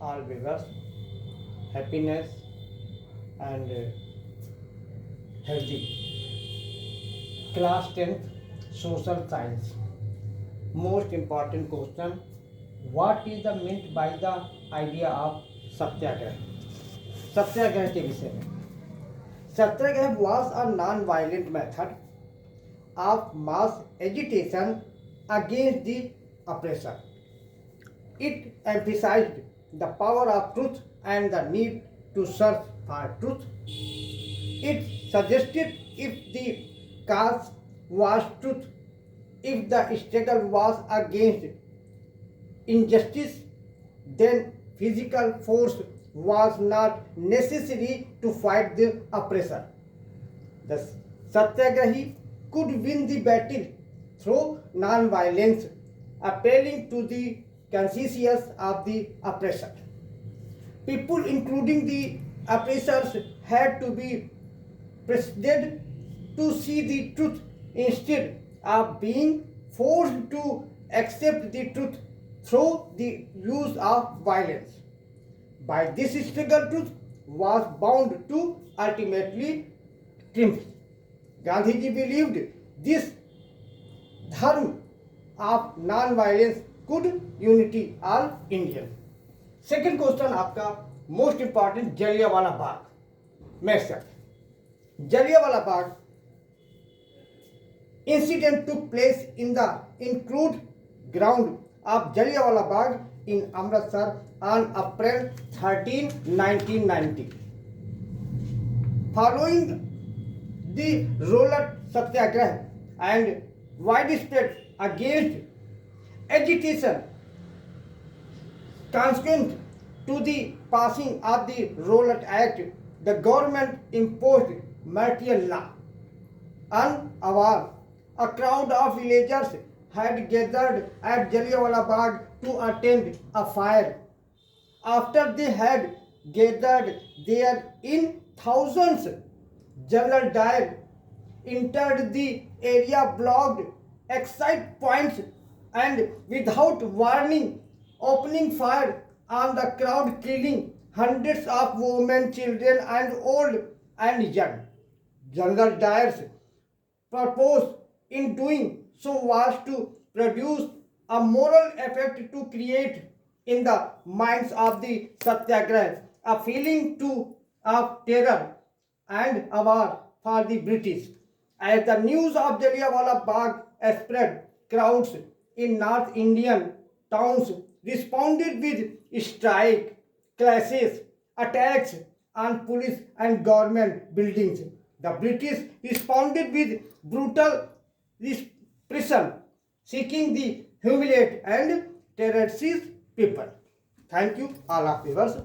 all viewers, happiness and healthy. Class 10th Social Science. Most important question: what is the meant by the idea of सत्याग्रह? सत्याग्रह के विषय में सत्याग्रह was a non-violent method of mass agitation against the oppressor. It emphasized the power of truth and the need to search for truth. It suggested if the cause was truth, if the struggle was against injustice, then physical force was not necessary to fight the oppressor. The Satyagrahi could win the battle through non-violence, appealing to the conscience of the oppressor. People, including the oppressors, had to be persuaded to see the truth instead of being forced to accept the truth through the use of violence. By this struggle, truth was bound to ultimately triumph. Gandhiji believed this dharma of non-violence could unity all Indians. Second question आपका most important Jallianwala Bagh message. Jallianwala Bagh incident took place in the enclosed ground of Jallianwala Bagh in Amritsar on April 13, 1990. Following the Roller Satyagraha and widespread against agitation consequent to the passing of the Rowlatt Act, the government imposed martial law. Unaware, a crowd of villagers had gathered at Jallianwala Bagh to attend a fire. After they had gathered there in thousands, General Dyer entered the area, blocked exit points, and without warning opening fire on the crowd, killing hundreds of women, children and old and young. General Dyer's purpose in doing so was to produce a moral effect to create in the minds of the Satyagraha a feeling of terror and awe for the British. As the news of Jallianwala Bagh spread, crowds in North Indian towns responded with strike, clashes, attacks on police and government buildings. The British responded with brutal repression, seeking the humiliate and terrorize people. Thank you, all of viewers.